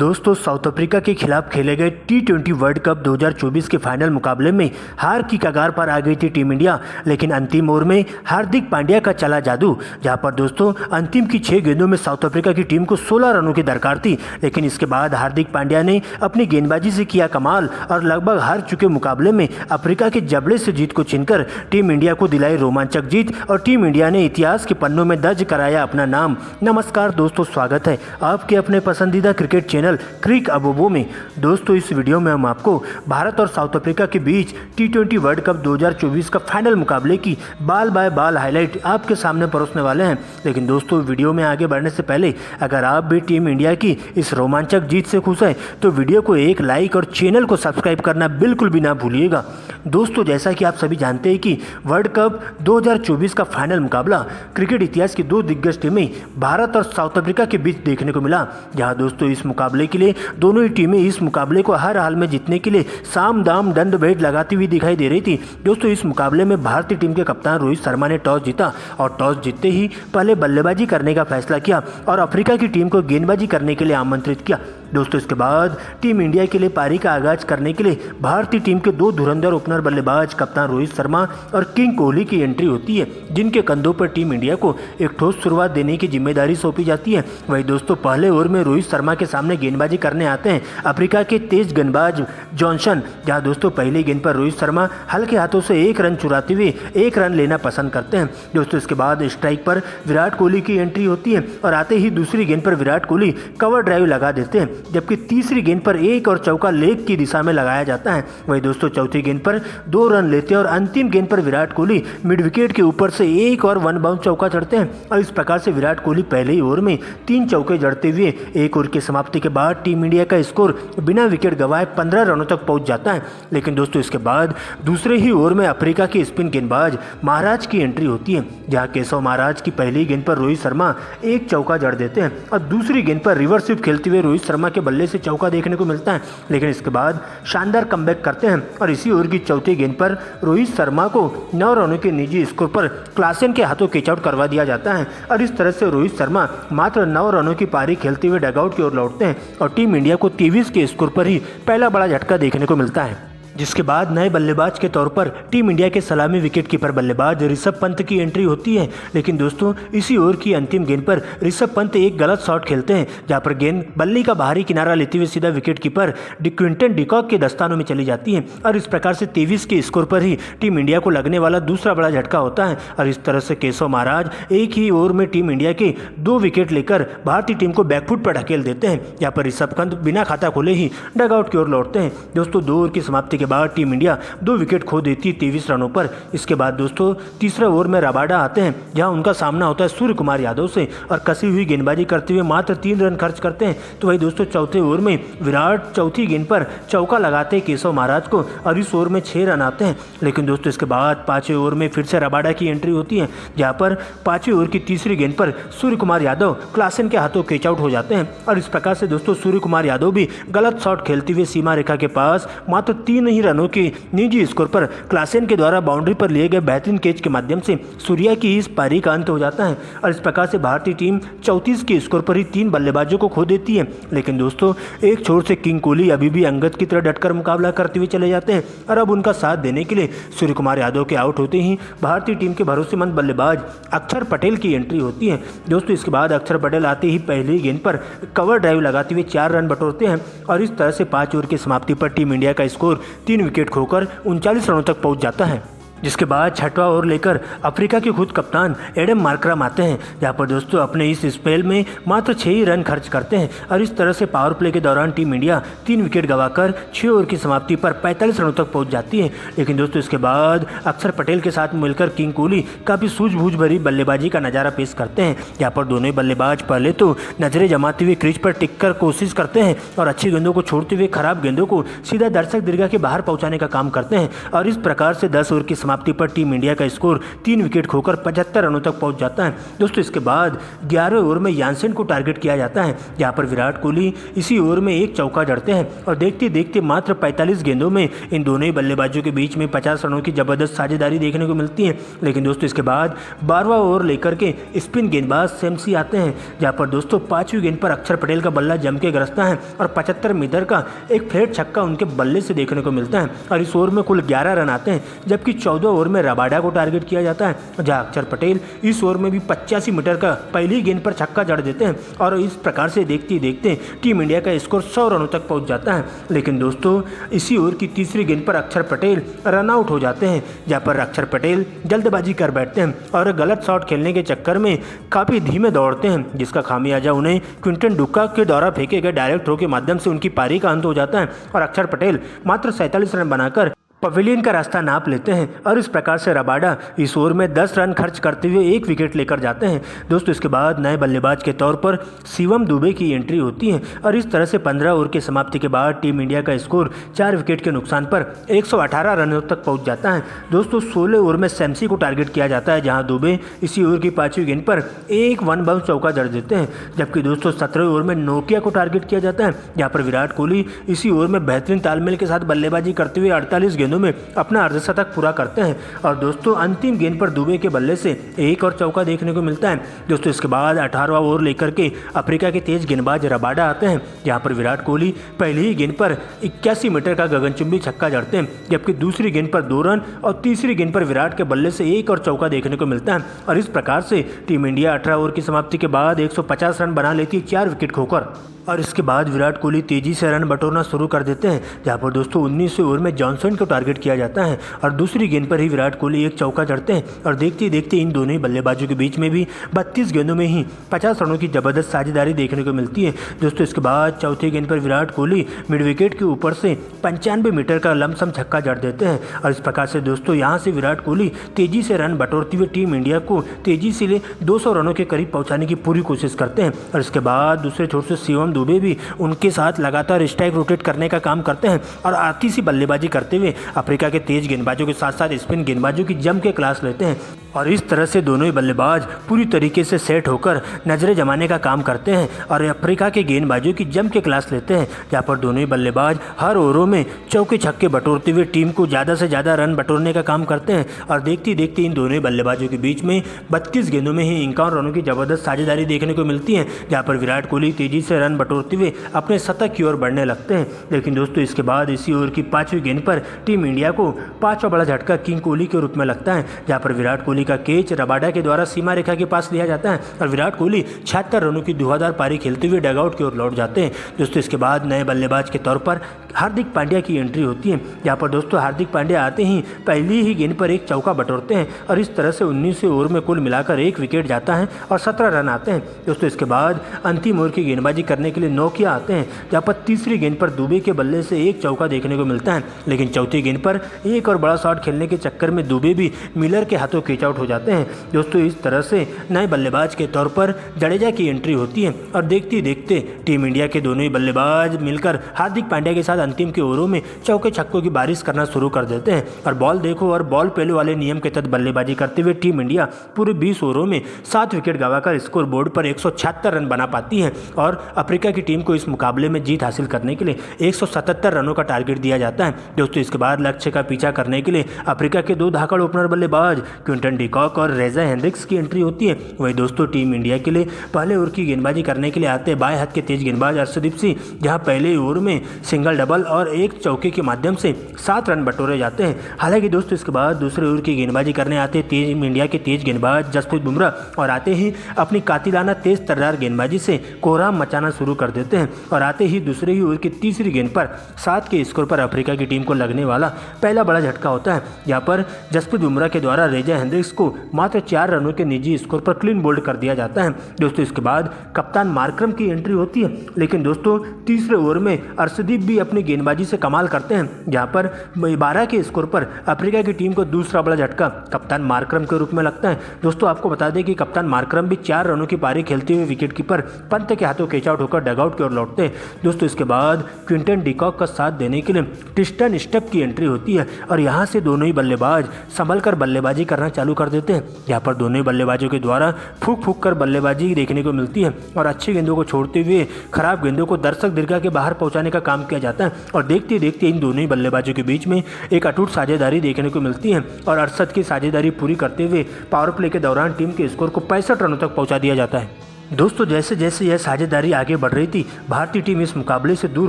दोस्तों south Africa के खिलाफ खेले गए T20 वर्ल्ड कप 2024 के फाइनल मुकाबले में हार की कगार पर आ गई थी टीम इंडिया। लेकिन अंतिम ओवर में हार्दिक पांड्या का चला जादू, जहां पर दोस्तों अंतिम की 6 गेंदों में साउथ अफ्रीका की टीम को 16 रनों की दरकार थी। लेकिन इसके बाद हार्दिक पांड्या ने अपनी गेंदबाजी से किया कमाल और लगभग हार चुके मुकाबले में अफ्रीका के जबड़े से जीत को छीनकर टीम इंडिया को दिलाई रोमांचक जीत और टीम इंडिया ने इतिहास के पन्नों में दर्ज कराया अपना नाम। नमस्कार दोस्तों, स्वागत है आपके अपने पसंदीदा क्रिकेट चैनल क्रिक अबोबो में। दोस्तों इस वीडियो में हम आपको भारत और साउथ अफ्रीका के बीच T20 वर्ल्ड कप 2024 का फाइनल मुकाबले की बाल बाय बाल हाईलाइट आपके सामने परोसने वाले हैं। लेकिन दोस्तों वीडियो में आगे बढ़ने से पहले अगर आप भी टीम इंडिया की इस रोमांचक जीत से खुश हैं तो वीडियो को एक लाइक और चैनल को सब्सक्राइब करना बिल्कुल भी ना भूलिएगा। दोस्तों जैसा कि आप सभी जानते हैं कि वर्ल्ड कप 2024 का फाइनल मुकाबला क्रिकेट इतिहास की दो दिग्गज टीमें भारत और साउथ अफ्रीका के बीच देखने को मिला, जहां दोस्तों इस मुकाबले के लिए दोनों ही टीमें इस मुकाबले को हर हाल में जीतने के लिए साम दाम दंड भेद लगाती हुई दिखाई दे रही थी। दोस्तों इस मुकाबले में भारतीय टीम के कप्तान रोहित शर्मा ने टॉस जीता और टॉस जीतते ही पहले बल्लेबाजी करने का फैसला किया और अफ्रीका की टीम को गेंदबाजी करने के लिए आमंत्रित किया। दोस्तों इसके बाद टीम इंडिया के लिए पारी का आगाज करने के लिए भारतीय टीम के दो धुरंधर ओपनर बल्लेबाज कप्तान रोहित शर्मा और किंग कोहली की एंट्री होती है, जिनके कंधों पर टीम इंडिया को एक ठोस शुरुआत देने की जिम्मेदारी सौंपी जाती है। वहीं दोस्तों पहले ओवर में रोहित शर्मा के सामने गेंदबाजी करने आते हैं अफ्रीका के तेज गेंदबाज जॉनसन, जहां दोस्तों पहली गेंद पर रोहित शर्मा हल्के हाथों से एक रन चुराते हुए एक रन लेना पसंद करते हैं। दोस्तों इसके बाद स्ट्राइक पर विराट कोहली की एंट्री होती है और आते ही दूसरी गेंद पर विराट कोहली कवर ड्राइव लगा देते हैं, जबकि तीसरी गेंद पर एक और चौका लेग की दिशा में लगाया जाता है। वही दोस्तों चौथी गेंद पर 2 रन लेते हैं और अंतिम गेंद पर विराट कोहली मिड विकेट के ऊपर से एक और वन बाउंस चौका चढ़ते हैं और इस प्रकार से विराट कोहली पहले ही ओवर में 3 चौके जड़ते हुए एक ओवर की समाप्ति के बाद टीम इंडिया का स्कोर बिना विकेट गंवाए 15 रनों तक पहुंच जाता है। लेकिन दोस्तों इसके बाद दूसरे ही ओवर में अफ्रीका के स्पिन गेंदबाज महाराज की एंट्री होती है, जहां केशव महाराज की पहली गेंद पर रोहित शर्मा एक चौका जड़ देते हैं और दूसरी गेंद पर रिवर्स स्वीप खेलते हुए रोहित शर्मा के बल्ले से चौका देखने को मिलता है। लेकिन इसके बाद शानदार कमबैक करते हैं और इसी ओवर की चौथी गेंद पर रोहित शर्मा को 9 रनों के निजी स्कोर पर क्लासेन के हाथों कैच आउट करवा दिया जाता है और इस तरह से रोहित शर्मा मात्र 9 रनों की पारी खेलते हुए डगआउट की ओर लौटते हैं और टीम इंडिया को 23 के स्कोर पर ही पहला बड़ा झटका देखने को मिलता है। जिसके बाद नए बल्लेबाज के तौर पर टीम इंडिया के सलामी विकेट कीपर बल्लेबाज ऋषभ पंत की एंट्री होती है। लेकिन दोस्तों इसी ओवर की अंतिम गेंद पर ऋषभ पंत एक गलत शॉट खेलते हैं, जहां पर गेंद बल्ली का बाहरी किनारा लेते हुए सीधा विकेट कीपर क्विंटन डिकॉक के दस्तानों में चली जाती है और इस प्रकार से 23 के स्कोर पर ही टीम इंडिया को लगने वाला दूसरा बड़ा झटका होता है। और इस तरह से केशव महाराज एक ही ओवर में टीम इंडिया के 2 विकेट लेकर भारतीय टीम को बैकफुट पर ढकेल देते हैं, जहाँ पर ऋषभ पंत बिना खाता खोले ही डगआउट की ओर लौटते हैं। दोस्तों 2 ओवर की समाप्ति के बाद टीम इंडिया 2 विकेट खो देती है 23 रनों पर। इसके बाद दोस्तों तीसरे ओवर में रबाडा आते हैं, जहां उनका सामना होता है सूर्य कुमार यादव से और कसी हुई गेंदबाजी करते हुए मात्र 3 रन खर्च करते हैं। तो वही दोस्तों चौथे ओवर में विराट चौथी गेंद पर चौका लगाते हैं केशव महाराज को और इस ओवर में 6 रन आते हैं। लेकिन दोस्तों इसके बाद 5वें ओवर में फिर से रबाडा की एंट्री होती है, जहां पर 5वें ओवर की तीसरी गेंद पर सूर्य कुमार यादव क्लासेन के हाथों कैच आउट हो जाते हैं और इस प्रकार से दोस्तों सूर्य कुमार यादव भी गलत शॉट खेलते हुए सीमा रेखा के पास मात्र 3 ही रनों की निजी स्कोर पर क्लासेन के द्वारा बाउंड्री पर लिए गए बेहतरीन कैच के माध्यम से सूर्या की इस पारी का अंत हो जाता है और इस प्रकार से भारतीय टीम 34 के स्कोर पर ही 3 बल्लेबाजों को खो देती है। लेकिन दोस्तों एक छोर से किंग कोहली अभी भी अंगद की तरह डटकर मुकाबला करते हुए चले जाते हैं और अब उनका साथ देने के लिए सूर्य कुमार यादव के आउट होते ही भारतीय टीम के भरोसेमंद बल्लेबाज अक्षर पटेल की एंट्री होती है। दोस्तों इसके बाद अक्षर पटेल आते ही पहली गेंद पर कवर ड्राइव लगाते हुए 4 रन बटोरते हैं और इस तरह से 5 ओवर की समाप्ति पर टीम इंडिया का स्कोर 3 विकेट खोकर 39 रनों तक पहुंच जाता है। जिसके बाद 6वां ओवर लेकर अफ्रीका के खुद कप्तान एडम मार्करम आते हैं, जहां पर दोस्तों अपने इस स्पेल में मात्र 6 ही रन खर्च करते हैं और इस तरह से पावर प्ले के दौरान टीम इंडिया 3 विकेट गंवाकर 6 ओवर की समाप्ति पर 45 रनों तक पहुंच जाती है। लेकिन दोस्तों इसके बाद अक्षर पटेल के साथ मिलकर किंग कोहली काफ़ी सूझबूझ भरी बल्लेबाजी का नज़ारा पेश करते हैं, जहाँ पर दोनों ही बल्लेबाज पहले तो नजरें जमाते हुए क्रीज पर टिककर कोशिश करते हैं और अच्छी गेंदों को छोड़ते हुए खराब गेंदों को सीधा दर्शक दीर्घा के बाहर पहुँचाने का काम करते हैं और इस प्रकार से 10 ओवर की समाप्ति पर टीम इंडिया का स्कोर 3 विकेट खोकर 75 रनों तक पहुंच जाता है। दोस्तों इसके बाद 11वें ओवर में यानसेन को टारगेट किया जाता है, जहां पर विराट कोहली इसी ओवर में एक चौका जड़ते हैं और देखते देखते मात्र 45 गेंदों में इन दोनों ही बल्लेबाजों के बीच में 50 रनों की जबरदस्त साझेदारी देखने को मिलती है। लेकिन दोस्तों इसके बाद 12वां ओवर लेकर के स्पिन गेंदबाज सेम्सी आते हैं, जहां पर दोस्तों 5वीं गेंद पर अक्षर पटेल का बल्ला जम के गरजता है और 75 मीटर का एक फ्लैट छक्का उनके बल्ले से देखने को मिलता है और इस ओवर में कुल 11 रन आते हैं, जबकि 14 ओवर में रबाडा को टारगेट किया जाता है, जहां अक्षर पटेल इस ओवर में भी 85 मीटर का पहली गेंद पर छक्का जड़ देते हैं और इस प्रकार से देखते देखते टीम इंडिया का स्कोर 100 रनों तक पहुंच जाता है। लेकिन दोस्तों इसी ओवर की तीसरी गेंद पर अक्षर पटेल रन आउट हो जाते हैं, जहां पर अक्षर पटेल जल्दबाजी कर बैठते हैं और गलत शॉट खेलने के चक्कर में काफ़ी धीमे दौड़ते हैं, जिसका खामियाजा उन्हें क्विंटन डुक्का के द्वारा फेंके गए डायरेक्ट थ्रो के माध्यम से उनकी पारी का अंत हो जाता है और अक्षर पटेल मात्र 47 रन बनाकर पवेलियन का रास्ता नाप लेते हैं और इस प्रकार से रबाडा इस ओवर में 10 रन खर्च करते हुए एक विकेट लेकर जाते हैं। दोस्तों इसके बाद नए बल्लेबाज के तौर पर शिवम दुबे की एंट्री होती है और इस तरह से 15 ओवर की समाप्ति के बाद टीम इंडिया का स्कोर 4 विकेट के नुकसान पर 118 रनों तक पहुंच जाता है। दोस्तों 16 ओवर में सेम्सी को टारगेट किया जाता है, जहां दुबे इसी ओवर की 5वीं गेंद पर एक वन बाउंस चौका जड़ देते हैं, जबकि दोस्तों 17वें ओवर में नोकिया को टारगेट किया जाता है, जहां पर विराट कोहली इसी ओवर में बेहतरीन तालमेल के साथ बल्लेबाजी करते हुए 48 गेंदों में अपना अर्धशतक पूरा करते हैं और दोस्तों अंतिम गेंद पर दुबे के बल्ले से एक और चौका देखने को मिलता है। दोस्तों इसके बाद 18वां ओवर लेकर के अफ्रीका के तेज गेंदबाज रबाडा आते हैं, जहां पर विराट कोहली पहली ही गेंद पर 81 मीटर का गगनचुंबी छक्का जड़ते हैं, जबकि दूसरी गेंद पर 2 रन और तीसरी गेंद पर विराट के बल्ले से एक और चौका देखने को मिलता है और इस प्रकार से टीम इंडिया 18 ओवर की समाप्ति के बाद 150 रन बना लेती है 4 विकेट खोकर। और इसके बाद विराट कोहली तेजी से रन बटोरना शुरू कर देते हैं, जहां पर दोस्तों 19वें ओवर में जॉनसन को टारगेट किया जाता है और दूसरी गेंद पर ही विराट कोहली एक चौका जड़ते हैं और देखते ही देखते इन दोनों ही बल्लेबाजों के बीच में भी 32 गेंदों में ही 50 रनों की जबरदस्त साझेदारी देखने को मिलती है। दोस्तों इसके बाद चौथी गेंद पर विराट कोहली मिड विकेट के ऊपर से 95 मीटर का लमसम छक्का जड़ देते हैं और इस प्रकार से दोस्तों यहाँ से विराट कोहली तेजी से रन बटोरती हुई टीम इंडिया को तेजी से 200 रनों के करीब पहुँचाने की पूरी कोशिश करते हैं और इसके बाद दूसरे छोर से शिवम दुबे भी उनके साथ लगातार स्ट्राइक रोटेट करने का काम करते हैं और आती सी बल्लेबाजी करते हुए अफ्रीका के तेज गेंदबाजों के साथ साथ स्पिन गेंदबाजों की जम के क्लास लेते हैं और इस तरह से दोनों ही बल्लेबाज पूरी तरीके से सेट होकर नजरें जमाने का काम करते हैं और अफ्रीका के गेंदबाजों की जम के क्लास लेते हैं, जहाँ पर दोनों ही बल्लेबाज हर ओवरों में चौके छक्के बटोरते हुए टीम को ज़्यादा से ज़्यादा रन बटोरने का काम करते हैं और देखते देखते इन दोनों ही बल्लेबाजों के बीच में 32 गेंदों में ही 51 रनों की जबरदस्त साझेदारी देखने को मिलती है, जहाँ पर विराट कोहली तेजी से रन बटोरते हुए अपने शतक की ओर बढ़ने लगते हैं। लेकिन दोस्तों इसके बाद इसी ओवर की 5वीं गेंद पर टीम इंडिया को 5वां बड़ा झटका किंग कोहली के रूप में लगता है, जहाँ पर विराट कोहली का कैच रबाडा के द्वारा सीमा रेखा के पास लिया जाता है और विराट कोहली 76 रनों की धुआंधार पारी खेलते हुए डगआउट की ओर लौट जाते हैं। दोस्तों इसके बाद नए बल्लेबाज के तौर पर हार्दिक पांड्या की एंट्री होती है, जहाँ पर दोस्तों हार्दिक पांड्या आते ही पहली ही गेंद पर एक चौका बटोरते हैं और इस तरह से 19वें ओवर में कुल मिलाकर एक विकेट जाता है और 17 रन आते हैं। दोस्तों इसके बाद अंतिम ओवर की गेंदबाजी करने के लिए नोकिया आते हैं, जहाँ पर तीसरी गेंद पर दुबे के बल्ले से एक चौका देखने को मिलता है, लेकिन चौथी गेंद पर एक और बड़ा शॉट खेलने के चक्कर में दुबे भी मिलर के हाथों कैच आउट हो जाते हैं। दोस्तों इस तरह से नए बल्लेबाज के तौर पर जडेजा की एंट्री होती है और देखते देखते टीम इंडिया के दोनों ही बल्लेबाज मिलकर हार्दिक पांड्या के साथ अंतिम के ओवरों में चौके छक्कों की बारिश करना शुरू कर देते हैं और बॉल देखो और बॉल पहले वाले नियम के तहत बल्लेबाजी करते हुए टीम इंडिया पूरे 20 ओवरों में 7 विकेट गंवाकर स्कोर बोर्ड पर 176 रन बना पाती है और अफ्रीका की टीम को इस मुकाबले में जीत हासिल करने के लिए 177 रनों का टारगेट दिया जाता है। दोस्तों इसके बाद लक्ष्य का पीछा करने के लिए अफ्रीका के 2 धाकड़ ओपनर बल्लेबाज क्विंटन डिकॉक और रेजा हेंड्रिक्स की एंट्री होती है। वही दोस्तों टीम इंडिया के लिए पहले ओवर की गेंदबाजी करने के लिए आते हैं बाएं हाथ के तेज गेंदबाज अर्शदीप सिंह, जहां पहले ओवर में सिंगल डबल और एक चौके के माध्यम से 7 रन बटोरे जाते हैं। हालांकि दोस्तों इसके बाद दूसरे ओवर की गेंदबाजी करने आते हैं टीम इंडिया के तेज गेंदबाज जसप्रीत बुमराह और आते ही अपनी कातिलाना तेज तर्रार गेंदबाजी से कोहराम मचाना शुरू कर देते हैं और आते ही दूसरे ही ओवर की तीसरी गेंद पर 7 के स्कोर पर अफ्रीका की टीम को लगने वाला पहला बड़ा झटका होता है, जहां पर जसप्रीत बुमराह के द्वारा रेजा हेंड्रिक्स को मात्र 4 रनों के निजी स्कोर पर क्लीन बोल्ड कर दिया जाता है। दोस्तों इसके बाद कप्तान मार्करम की एंट्री होती है, लेकिन दोस्तों तीसरे ओवर में अर्शदीप भी अपनी गेंदबाजी से कमाल करते हैं, जहां पर 12 के स्कोर पर अफ्रीका की टीम को दूसरा बड़ा झटका कप्तान मार्करम के रूप में लगता है। दोस्तों आपको बता दें कि कप्तान मार्करम भी 4 रनों की पारी खेलते हुए विकेटकीपर पंत के हाथों कैच आउट होकर छोड़कर डगआउट की ओर लौटते हैं। दोस्तों इसके बाद क्विंटन डिकॉक का साथ देने के लिए ट्रिस्टन स्टब की एंट्री होती है और यहाँ से दोनों ही बल्लेबाज संभल कर बल्लेबाजी करना चालू कर देते हैं। यहाँ पर दोनों ही बल्लेबाजों के द्वारा फूक फूक कर बल्लेबाजी देखने को मिलती है और अच्छी गेंदों को छोड़ते हुए खराब गेंदों को दर्शक दीर्घा के बाहर पहुंचाने का काम किया जाता है और देखते देखते इन दोनों ही बल्लेबाजों के बीच में एक अटूट साझेदारी देखने को मिलती है और 68 की साझेदारी पूरी करते हुए पावर प्ले के दौरान टीम के स्कोर को 65 रनों तक पहुंचा दिया जाता है। दोस्तों जैसे जैसे यह साझेदारी आगे बढ़ रही थी, भारतीय टीम इस मुकाबले से दूर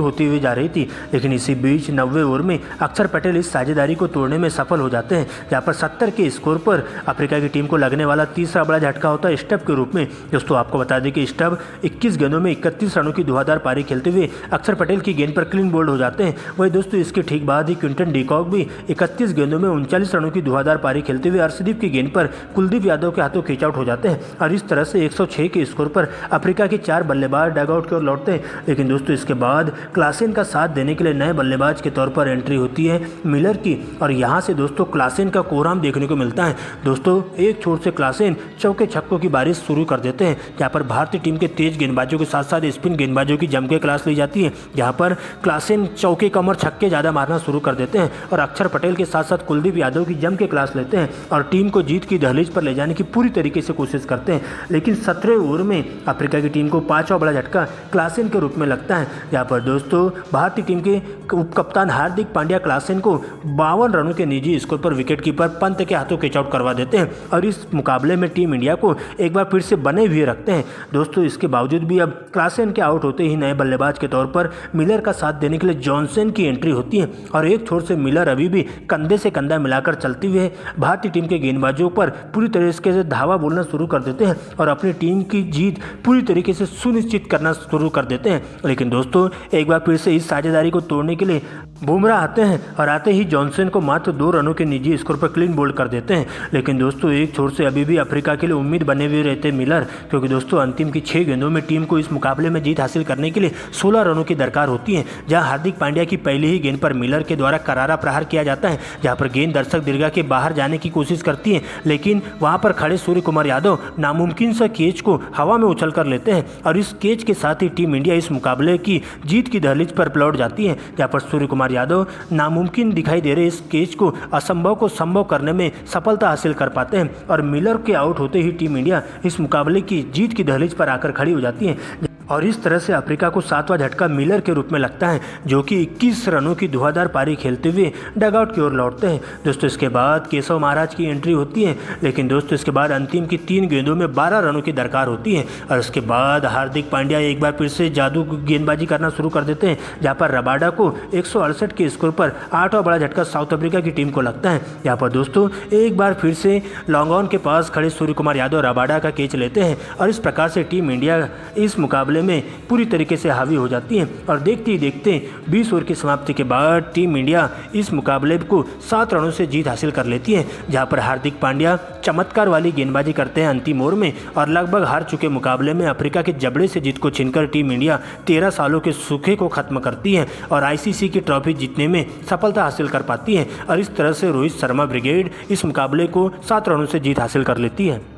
होती हुई जा रही थी, लेकिन इसी बीच 90 ओवर में अक्षर पटेल इस साझेदारी को तोड़ने में सफल हो जाते हैं, जहां पर 70 के स्कोर पर अफ्रीका की टीम को लगने वाला तीसरा बड़ा झटका होता है स्टब के रूप में। दोस्तों आपको बता दें कि स्टब 21 गेंदों में 31 रनों की धुआंधार पारी खेलते हुए अक्षर पटेल की गेंद पर क्लीन बोल्ड हो जाते हैं। वही दोस्तों इसके ठीक बाद ही क्विंटन डिकॉक भी 31 गेंदों में 39 रनों की धुआंधार पारी खेलते हुए अर्शदीप की गेंद पर कुलदीप यादव के हाथों कैच आउट हो जाते हैं और इस तरह से 106 के स्कोर पर अफ्रीका के 4 बल्लेबाज डगआउट की ओर लौटते हैं। लेकिन दोस्तों इसके बाद क्लासेन का साथ देने के लिए नए बल्लेबाज के तौर पर एंट्री होती है मिलर की और यहाँ से दोस्तों क्लासेन का कोहराम देखने को मिलता है। दोस्तों एक छोर से क्लासेन चौके छक्कों की बारिश शुरू कर देते हैं, जहाँ पर भारतीय टीम के तेज गेंदबाजों के साथ साथ स्पिन गेंदबाजों की जम के क्लास ली जाती है, जहाँ पर क्लासेन चौके कम और छक्के ज़्यादा मारना शुरू कर देते हैं और अक्षर पटेल के साथ साथ कुलदीप यादव की जम के क्लास लेते हैं और टीम को जीत की दहलीज पर ले जाने की पूरी तरीके से कोशिश करते हैं। लेकिन 17 ओवर में अफ्रीका की टीम को 5वां बड़ा झटका क्लासेन के रूप में लगता है, जहाँ पर दोस्तों भारतीय टीम के उप कप्तान हार्दिक पांड्या क्लासेन को 52 रनों के निजी स्कोर पर विकेटकीपर पंत के हाथों कैच आउट करवा देते हैं और इस मुकाबले में टीम इंडिया को एक बार फिर से बने हुए रखते हैं। दोस्तों इसके बावजूद भी अब क्लासेन के आउट होते ही नए बल्लेबाज के तौर पर मिलर का साथ देने के लिए जॉनसन की एंट्री होती है और एक छोर से मिलर अभी भी कंधे से कंधा मिलाकर चलते हुए भारतीय टीम के गेंदबाजों पर पूरी तरीके से धावा बोलना शुरू कर देते हैं और अपनी टीम की जीत पूरी तरीके से सुनिश्चित करना शुरू कर देते हैं। लेकिन दोस्तों एक बार फिर से इस साझेदारी को तोड़ने के लिए बुमराह आते हैं और आते ही जॉनसन को मात्र 2 रनों के निजी स्कोर पर क्लीन बोल्ड कर देते हैं। लेकिन दोस्तों एक छोर से अभी भी अफ्रीका के लिए उम्मीद बने हुए रहते मिलर, क्योंकि दोस्तों अंतिम की 6 गेंदों में टीम को इस मुकाबले में जीत हासिल करने के लिए 16 रनों की दरकार होती है, जहां हार्दिक पांड्या की पहली ही गेंद पर मिलर के द्वारा करारा प्रहार किया जाता है, जहां पर गेंद दर्शक दीर्घा के बाहर जाने की कोशिश करती है, लेकिन वहां पर खड़े सूर्य कुमार यादव नामुमकिन सा कैच को हवा में उछल कर लेते हैं और इस कैच के साथ ही टीम इंडिया इस मुकाबले की जीत की दहलीज पर लौट जाती है, जहां पर सूर्य कुमार यादव नामुमकिन दिखाई दे रहे इस कैच को असंभव को संभव करने में सफलता हासिल कर पाते हैं और मिलर के आउट होते ही टीम इंडिया इस मुकाबले की जीत की दहलीज पर आकर खड़ी हो जाती है और इस तरह से अफ्रीका को 7वां झटका मिलर के रूप में लगता है, जो कि 21 रनों की धुआंधार पारी खेलते हुए डगआउट की ओर लौटते हैं। दोस्तों इसके बाद केशव महाराज की एंट्री होती है, लेकिन दोस्तों इसके बाद अंतिम की 3 गेंदों में 12 रनों की दरकार होती है और उसके बाद हार्दिक पांड्या एक बार फिर से जादू गेंदबाजी करना शुरू कर देते हैं, जहाँ पर रबाडा को 168 के स्कोर पर 8वां बड़ा झटका साउथ अफ्रीका की टीम को लगता है। यहाँ पर दोस्तों एक बार फिर से लॉन्ग ऑन के पास खड़े सूर्य कुमार यादव रबाडा का कैच लेते हैं और इस प्रकार से टीम इंडिया इस मुकाबले में पूरी तरीके से हावी हो जाती है और देखते ही देखते 20 ओवर की समाप्ति के बाद टीम इंडिया इस मुकाबले को 7 रनों से जीत हासिल कर लेती है, जहां पर हार्दिक पांड्या चमत्कार वाली गेंदबाजी करते हैं अंतिम ओवर में और लगभग हार चुके मुकाबले में अफ्रीका के जबड़े से जीत को छीनकर टीम इंडिया 13 सालों के सूखे को खत्म करती है और आईसीसी की ट्रॉफी जीतने में सफलता हासिल कर पाती है और इस तरह से रोहित शर्मा ब्रिगेड इस मुकाबले को 7 रनों से जीत हासिल कर लेती है।